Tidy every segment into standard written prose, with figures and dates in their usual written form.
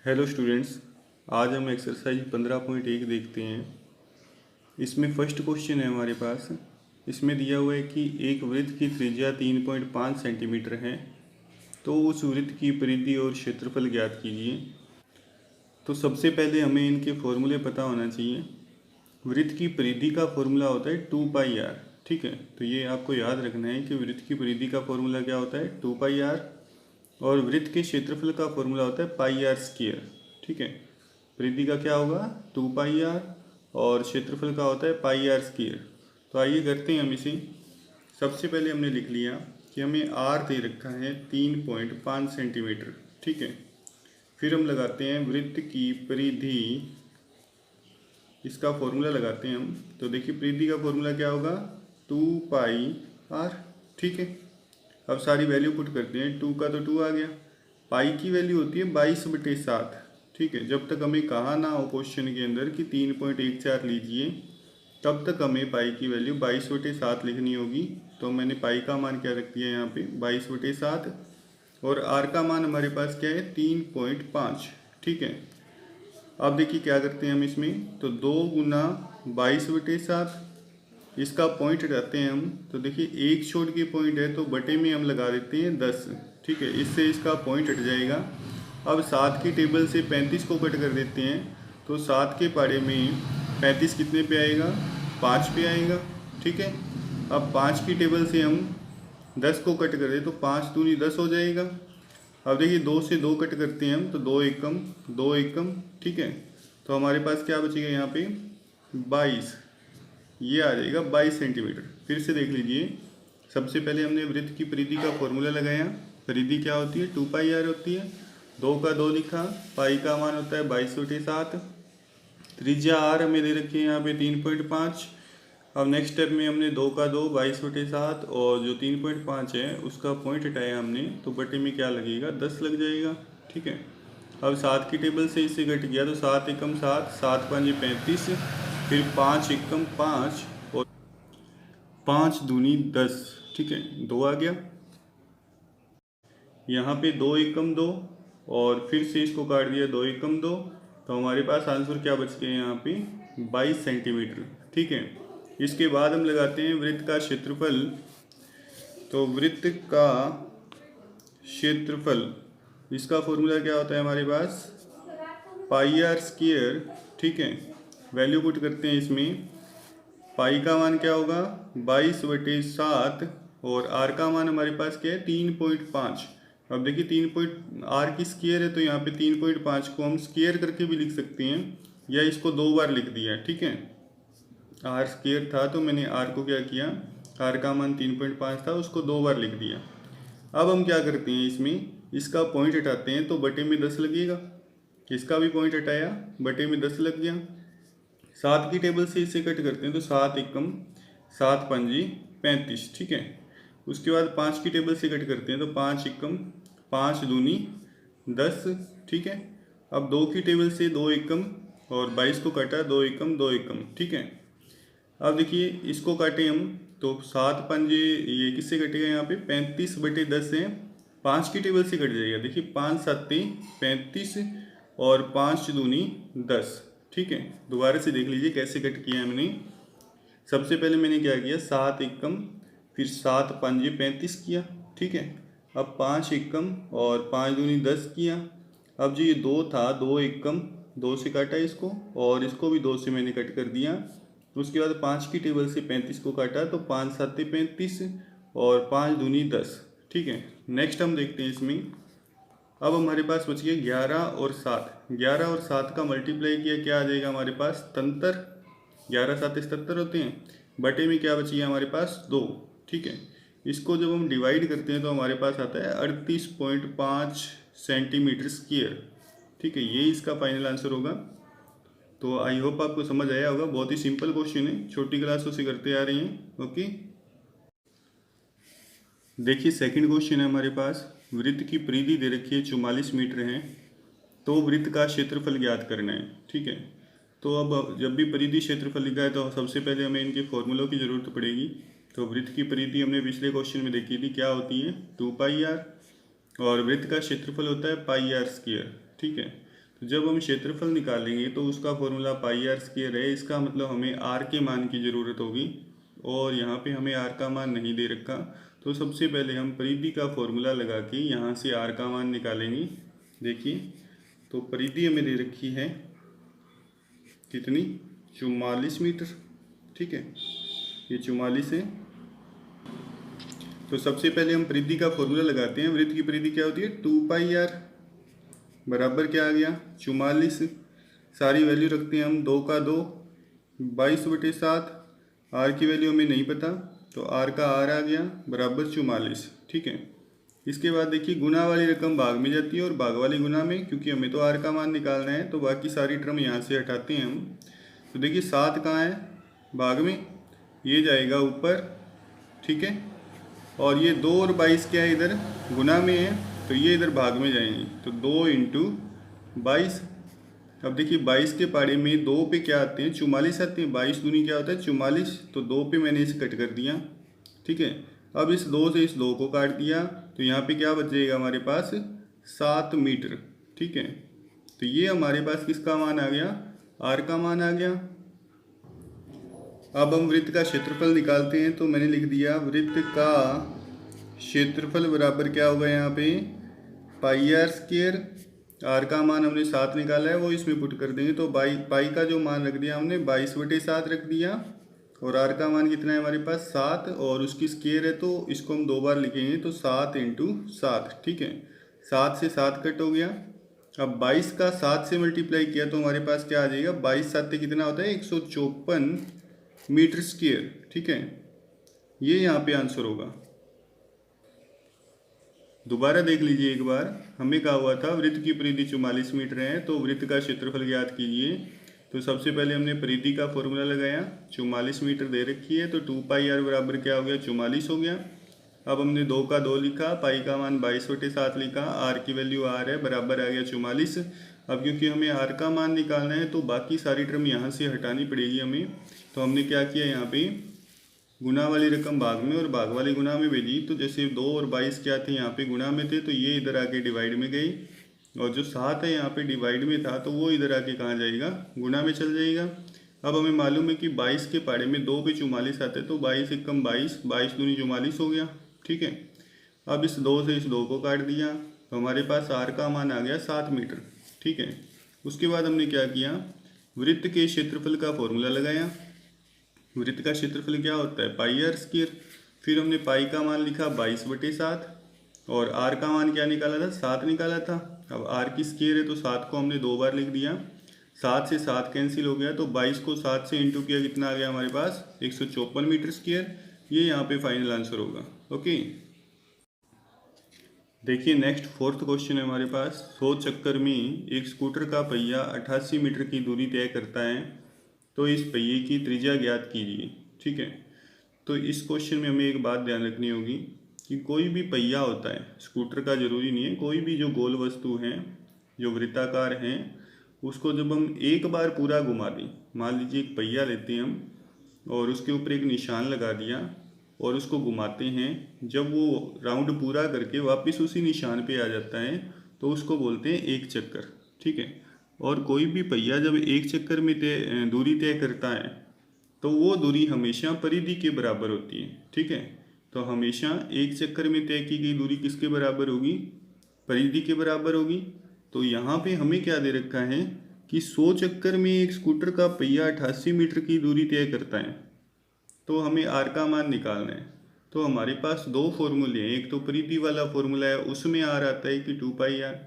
Hello students, आज हम exercise 15.1 देखते हैं। इसमें फर्स्ट क्वेश्चन है हमारे पास। इसमें दिया हुआ है कि एक वृत्त की त्रिज्या 3.5 सेंटीमीटर है, तो उस वृत्त की परिधि और क्षेत्रफल ज्ञात कीजिए। तो सबसे पहले हमें इनके फॉर्मूले पता होना चाहिए। वृत्त की परिधि का फॉर्मूला होता है 2πr। ठीक है, तो ये आपको याद रखना है कि वृत्त की परिधि का फॉर्मूला क्या होता है 2πr, और वृत्त के क्षेत्रफल का फॉर्मूला होता है πr²। ठीक है, परिधि का क्या होगा 2πr और क्षेत्रफल का होता है πr²। तो आइए करते हैं हम इसे। सबसे पहले हमने लिख लिया कि हमें r दे रखा है 3.5 सेंटीमीटर। ठीक है, फिर हम लगाते हैं वृत्त की परिधि, इसका फॉर्मूला लगाते हैं हम। तो देखिए परिधि का फॉर्मूला क्या होगा 2πr। ठीक है, अब सारी वैल्यू पुट करते हैं। 2 का तो 2 आ गया, पाई की वैल्यू होती है 22/7। ठीक है, जब तक हमें कहा ना हो क्वेश्चन के अंदर कि 3.14 लीजिए, तब तक हमें पाई की वैल्यू 22/7 लिखनी होगी। तो मैंने पाई का मान क्या रख दिया यहाँ पे 22/7, और आर का मान हमारे पास क्या है 3.5। ठीक है, अब देखिए क्या करते हैं हम इसमें। तो 2 गुना 22/7, इसका पॉइंट हटाते हैं हम। तो देखिए एक छोड़ के पॉइंट है तो बटे में हम लगा देते हैं 10। ठीक है, इससे इसका पॉइंट हट जाएगा। अब 7 की टेबल से 35 को कट कर देते हैं। तो 7 के पारे में 35 कितने पे आएगा 5 पे आएगा। ठीक है, अब 5 की टेबल से हम 10 को कट कर दें तो 5 दूनी 10 हो जाएगा। अब देखिए 2 से 2 कट करते हैं हम, तो 2 एकम 2 एकम। ठीक है, तो हमारे पास क्या बचेगा यहाँ पे 22, ये आ जाएगा 22 सेंटीमीटर। फिर से देख लीजिए, सबसे पहले हमने वृत्त की परिधि का फॉर्मूला लगाया। परिधि क्या होती है 2πr होती है, 2 का 2 लिखा, पाई का मान होता है 22/7, त्रिज्या r हमें दे रखी है यहाँ पे 3.5। अब नेक्स्ट स्टेप में हमने 2 का 2 22/7, और जो 3.5 है उसका पॉइंट हटाया हमने, तो बटे में क्या लगेगा 10 लग जाएगा। ठीक है, अब 7 की टेबल से इससे घट गया तो 7 एकम 7, 7 5 35, फिर 5 एकम 5, और 5 दूनी 10। ठीक है, 2 आ गया, यहाँ पे 2 एकम 2, और फिर से इसको काट दिया 2 एकम 2। तो हमारे पास आंसर क्या बच गया यहाँ पे 22 सेंटीमीटर। ठीक है, इसके बाद हम लगाते हैं वृत्त का क्षेत्रफल। तो वृत्त का क्षेत्रफल, इसका फॉर्मूला क्या होता है हमारे पास πr²। ठीक है, वैल्यू पुट करते हैं इसमें। पाई का मान क्या होगा 22/7, और आर का मान हमारे पास क्या है 3.5। अब देखिए 3 आर की स्क्वायर है, तो यहाँ पे 3.5 को हम स्क्वायर करके भी लिख सकते हैं, या इसको 2 बार लिख दिया। ठीक है, आर स्क्वायर था तो मैंने आर को क्या किया, आर का मान 3.5 था, उसको 2 बार लिख दिया। अब हम क्या करते हैं इसमें, इसका पॉइंट हटाते हैं तो बटे में 10 लगेगा। इसका भी पॉइंट हटाया, बटे में 10 लग गया। 7 की टेबल से इसे कट करते हैं तो 7 एकम 7 पंजी 35। ठीक है, उसके बाद 5 की टेबल से कट करते हैं तो 5 एकम 5 दूनी 10। ठीक है, अब 2 की टेबल से 2 एकम, और 22 को काटा 2 एकम 2 एकम। ठीक है, अब देखिए इसको काटे हम तो 7 पंजे, ये किससे कटेगा यहाँ पे 35/10 है, 5 की टेबल से कट जाएगा। देखिए 5 7 35, और 5 दूनी 10। ठीक है, दोबारा से देख लीजिए कैसे कट किया हमने। सबसे पहले मैंने क्या किया 7 एकम, फिर 7 पंजे 35 किया। ठीक है, अब 5 एकम और 5 दूनी 10 किया। अब जो ये 2 था 2 एकम, 2 से काटा इसको, और इसको भी 2 से मैंने कट कर दिया। उसके बाद 5 की टेबल से 35 को काटा तो 5 7 35, और 5 दूनी 10। ठीक है, नेक्स्ट हम देखते हैं इसमें। अब हमारे पास बच गया 11 और 7। 11 और 7 का मल्टीप्लाई किया क्या आ जाएगा हमारे पास 77। 11 7 77 होते हैं, बटे में क्या बची है हमारे पास 2। ठीक है, इसको जब हम डिवाइड करते हैं तो हमारे पास आता है 38.5 सेंटीमीटर स्क्वायर। ठीक है, ये इसका फाइनल आंसर होगा। तो आई होप आपको समझ आया होगा, बहुत ही सिंपल क्वेश्चन है, छोटी क्लासों से करते आ रहे हैं। ओके, देखिए सेकंड क्वेश्चन है हमारे पास। वृत्त की परिधि दे रखी है 44 मीटर है, तो वृत्त का क्षेत्रफल ज्ञात करना है। ठीक है, तो अब जब भी परिधि क्षेत्रफल लिखा है तो सबसे पहले हमें इनके फॉर्मूलों की ज़रूरत पड़ेगी। तो वृत्त की परिधि हमने पिछले क्वेश्चन में देखी थी, क्या होती है 2πr, और वृत्त का क्षेत्रफल होता है πr²। ठीक है, तो जब हम क्षेत्रफल निकालेंगे तो उसका फॉर्मूला पाई आर स्क्वायर है, इसका मतलब हमें आर के मान की ज़रूरत होगी और यहाँ पे हमें आर का मान नहीं दे रखा। तो सबसे पहले हम परिधि का फॉर्मूला लगा के यहाँ से आर का मान निकालेंगे। देखिए, तो परिधि हमें दे रखी है कितनी, 44 मीटर। ठीक है, ये 44 है। तो सबसे पहले हम परिधि का फॉर्मूला लगाते हैं। वृत्त की परिधि क्या होती है, 2 पाई आर बराबर क्या आ गया, 44। सारी वैल्यू रखते हैं हम, 2 का 2 22/7। आर की वैल्यू हमें नहीं पता, तो आर का आर आ गया बराबर 44। ठीक है, इसके बाद देखिए गुना वाली रकम भाग में जाती है और भाग वाली गुना में, क्योंकि हमें तो आर का मान निकालना है तो बाकी सारी टर्म यहाँ से हटाते हैं हम। तो देखिए 7 कहाँ है, भाग में, ये जाएगा ऊपर। ठीक है, और ये 2 और 22 क्या है, इधर गुना में है, तो ये इधर भाग में जाएंगे। तो 2 × 22। अब देखिए 22 के पाड़े में 2 पे क्या आते हैं, 44 आते हैं। 22 दूनी क्या होता है, 44। तो 2 पे मैंने इसे कट कर दिया। ठीक है, अब इस 2 से इस 2 को काट दिया, तो यहाँ पे क्या बच जाएगा हमारे पास, 7 मीटर। ठीक है, तो ये हमारे पास किसका मान आ गया, आर का मान आ गया। अब हम वृत्त का क्षेत्रफल निकालते हैं। तो मैंने लिख दिया वृत्त का क्षेत्रफल बराबर क्या होगा, यहाँ पे पाई आर स्क्वायर। आर का मान हमने 7 निकाला है, वो इसमें पुट कर देंगे। तो पाई का जो मान रख दिया हमने 22/7 रख दिया, और आर का मान कितना है हमारे पास, 7, और उसकी स्क्वायर है तो इसको हम 2 बार लिखेंगे, तो 7 × 7। ठीक है, 7 से 7 कट हो गया। अब 22 का 7 से मल्टीप्लाई किया तो हमारे पास क्या आ जाएगा, 22×7 कितना होता है, 154 मीटर स्क्वायर। ठीक है, ये यहाँ पे आंसर होगा। दोबारा देख लीजिए एक बार, हमें कहा हुआ था वृत्त की परिधि 44 मीटर है, तो वृत्त का क्षेत्रफल ज्ञात कीजिए। तो सबसे पहले हमने परिधि का फॉर्मूला लगाया, 44 मीटर दे रखी है, तो 2 पाई आर बराबर क्या हो गया, 44 हो गया। अब हमने 2 का 2 लिखा, पाई का मान 22/7 लिखा, आर की वैल्यू आर है, बराबर आ गया 44। अब क्योंकि हमें आर का मान निकालना है तो बाकी सारी टर्म यहाँ से हटानी पड़ेगी हमें। तो हमने क्या किया, यहाँ पे गुना वाली रकम भाग में और भाग वाली गुना में भेजी। तो जैसे 2 और 22 क्या थे, यहाँ पे गुना में थे, तो ये इधर आके डिवाइड में गई, और जो 7 है यहाँ पे डिवाइड में था, तो वो इधर आके कहाँ जाएगा, गुना में चल जाएगा। अब हमें मालूम है कि 22 के पाड़े में 2 पे 44 आते, तो 22 × 22, 22 दूनी 44 हो गया। ठीक है, अब इस 2 से इस 2 को काट दिया, तो हमारे पास आर का मान आ गया 7 मीटर। ठीक है, उसके बाद हमने क्या किया, वृत्त के क्षेत्रफल का फॉर्मूला लगाया। वृत्त का क्षेत्रफल क्या होता है, पाई आर स्क्वायर। फिर हमने पाई का मान लिखा 22/7, और आर का मान क्या निकाला था, 7 निकाला था। अब आर की स्क्वायर है तो 7 को हमने 2 बार लिख दिया, 7 से 7 कैंसिल हो गया, तो 22 को 7 से इंटू किया, कितना आ गया हमारे पास, 154 मीटर स्क्वायर। ये यहाँ पे फाइनल आंसर होगा। ओके, देखिए नेक्स्ट 4th क्वेश्चन है हमारे पास। 100 चक्कर में एक स्कूटर का पहिया 88 मीटर की दूरी तय करता है, तो इस पहिए की त्रिज्या ज्ञात कीजिए। ठीक है, तो इस क्वेश्चन में हमें एक बात ध्यान रखनी होगी कि कोई भी पहिया होता है, स्कूटर का जरूरी नहीं है, कोई भी जो गोल वस्तु है, जो वृत्ताकार हैं, उसको जब हम एक बार पूरा घुमा दें, मान लीजिए एक पहिया लेते हैं हम और उसके ऊपर एक निशान लगा दिया और उसको घुमाते हैं, जब वो राउंड पूरा करके वापस उसी निशान पे आ जाता है तो उसको बोलते हैं एक चक्कर। ठीक है, और कोई भी पहिया जब एक चक्कर में दूरी तय करता है तो वो दूरी हमेशा परिधि के बराबर होती है। ठीक है, तो हमेशा एक चक्कर में तय की गई दूरी किसके बराबर होगी, परिधि के बराबर होगी। तो यहाँ पे हमें क्या दे रखा है कि 100 चक्कर में एक स्कूटर का पहिया 88 मीटर की दूरी तय करता है, तो हमें आर का मान निकालना है। तो हमारे पास 2 फॉर्मूले हैं, एक तो परिधि वाला फॉर्मूला है, उसमें आर आता है कि 2 पाई आर,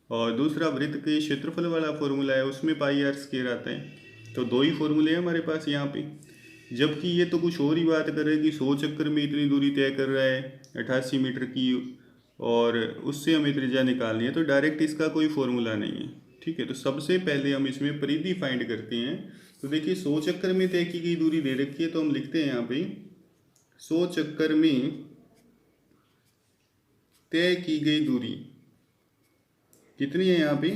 और दूसरा वृत्त के क्षेत्रफल वाला फॉर्मूला है, उसमें पाई आर स्क्वायर आता है। तो 2 ही फॉर्मूले हैं हमारे पास यहाँ पे। जबकि ये तो कुछ और ही बात कर रहे हैं कि 100 चक्कर में इतनी दूरी तय कर रहा है 88 मीटर की, और उससे हमें त्रिज्या निकालनी है, तो डायरेक्ट इसका कोई फॉर्मूला नहीं है। ठीक है, तो सबसे पहले हम इसमें परिधि फाइंड करते हैं। तो देखिए 100 चक्कर में तय की गई दूरी दे रखी है, तो हम लिखते हैं यहाँ पे 100 चक्कर में तय की गई दूरी कितनी है, यहाँ पे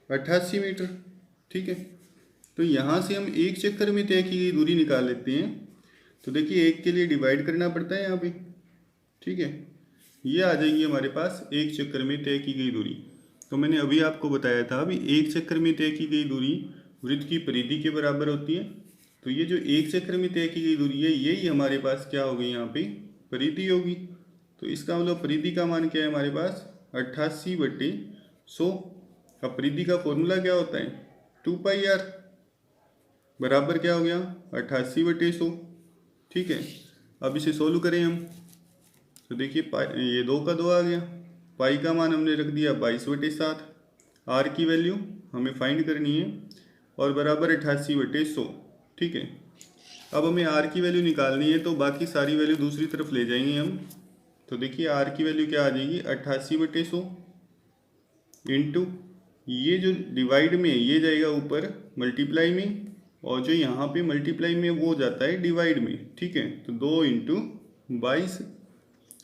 88 मीटर। ठीक है, तो यहाँ से हम एक चक्कर में तय की गई दूरी निकाल लेते हैं। तो देखिए एक के लिए डिवाइड करना पड़ता है यहाँ पे। ठीक है, ये आ जाएगी हमारे पास एक चक्कर में तय की गई दूरी। तो मैंने अभी आपको बताया था, अभी एक चक्कर में तय की गई दूरी वृत्त की परिधि के बराबर होती है। तो ये जो एक चक्कर में तय की गई दूरी है, यही हमारे पास क्या होगी, यहाँ पे परिधि होगी। तो इसका मतलब परिधि का मान क्या है हमारे पास, 88/100। अब परिधि का फॉर्मूला क्या होता है, 2πr बराबर क्या हो गया, 88/100। ठीक है, अब इसे सोल्व करें हम। तो देखिए ये 2 का 2 आ गया, पाई का मान हमने रख दिया 22/7, आर की वैल्यू हमें फाइंड करनी है और बराबर 88/100। ठीक है, अब हमें आर की वैल्यू निकालनी है, तो बाकी सारी वैल्यू दूसरी तरफ ले जाएंगे हम। तो देखिए आर की वैल्यू क्या आ जाएगी, 88/100 इंटू ये जो डिवाइड में ये जाएगा ऊपर मल्टीप्लाई में, और जो यहाँ पे मल्टीप्लाई में वो जाता है डिवाइड में। ठीक है, तो 2 इंटू 22।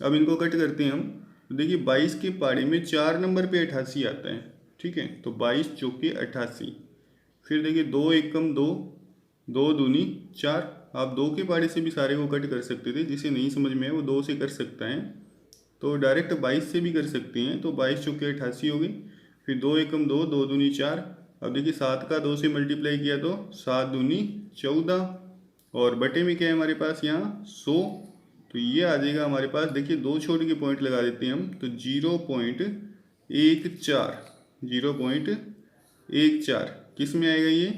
अब इनको कट करते हैं हम। तो देखिए 22 के पाड़े में 4 नंबर पे 88 आता है। ठीक है, तो 22 चौके 88। फिर देखिए 2 एकम 2, 2 दूनी 4। आप 2 के पाड़े से भी सारे को कट कर सकते थे, जिसे नहीं समझ में है वो 2 से कर सकता है, तो डायरेक्ट 22 से भी कर सकते हैं। तो 22 चौके 88 हो गई। फिर 2 एकम 2, 2 दूनी 4। अब देखिए 7 का 2 से मल्टीप्लाई किया तो 7 दूनी 14, और बटे में क्या है हमारे पास यहाँ 100। तो ये आ जाएगा हमारे पास, देखिए 2 छोड़ के पॉइंट लगा देते हैं हम, तो 0.14 किस में आएगा, ये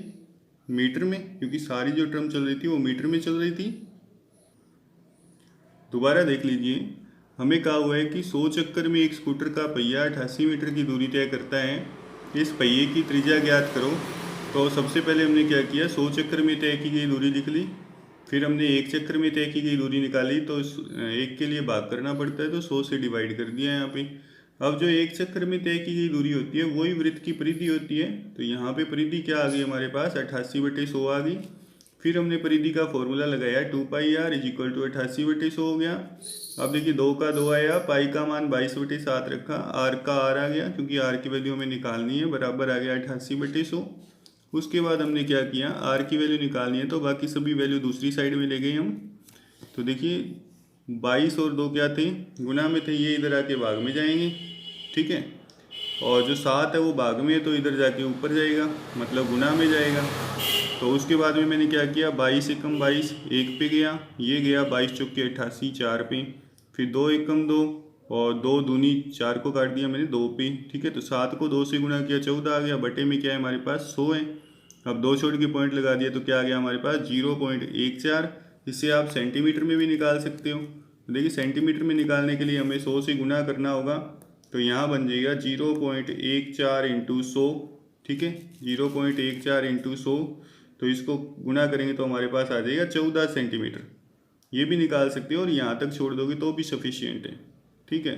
मीटर में, क्योंकि सारी जो टर्म चल रही थी वो मीटर में चल रही थी। दोबारा देख लीजिए, हमें कहा हुआ है कि 100 चक्कर में एक स्कूटर का पहिया 88 मीटर की दूरी तय करता है। इस पहिए की त्रिज्या ज्ञात करो। तो सबसे पहले हमने क्या किया, 100 चक्कर में तय की गई दूरी लिख ली। फिर हमने एक चक्कर में तय की गई दूरी निकाली, तो एक के लिए भाग करना पड़ता है, तो 100 से डिवाइड कर दिया यहाँ पे। अब जो एक चक्कर में तय की गई दूरी होती है वही वृत्त की परिधि होती है। तो यहाँ पे परिधि क्या आ गई हमारे पास, 88/100 आ गई। फिर हमने परिधि का फॉर्मूला लगाया, 2πr = 88/100 हो गया। अब देखिए 2 का 2 आया, पाई का मान 22/7 रखा, आर का आर आ गया, क्योंकि आर की वैल्यू हमें निकालनी है, बराबर आ गया 88/100। उसके बाद हमने क्या किया, आर की वैल्यू निकालनी है, तो बाकी सभी वैल्यू दूसरी साइड में ले गए हम। तो देखिए 22 और 2 क्या थे, गुना में थे, ये इधर आके भाग में जाएंगे। ठीक है, और जो 7 है वो भाग में है, तो इधर जाके ऊपर जाएगा, मतलब गुना में जाएगा। तो उसके बाद में मैंने क्या किया, 22 एकम 22 1 पे गया, ये गया 22 चौके 88 4 पे। फिर 2 एकम 2, और 2 दूनी 4 को काट दिया मैंने 2 पे। ठीक है, तो 7 को 2 से गुना किया 14 आ गया, बटे में क्या है हमारे पास 100 है। अब 2 छोड़ के पॉइंट लगा दिया, तो क्या आ गया हमारे पास 0.14। इसे आप सेंटीमीटर में भी निकाल सकते हो। तो देखिए सेंटीमीटर में निकालने के लिए हमें 100 से गुना करना होगा, तो यहाँ बन जाएगा 0.14 इंटू 100। ठीक है, 0.14 इंटू 100, तो इसको गुना करेंगे तो हमारे पास आ जाएगा 14 सेंटीमीटर। ये भी निकाल सकते हो, और यहाँ तक छोड़ दोगे तो भी सफिशियंट है। ठीक है।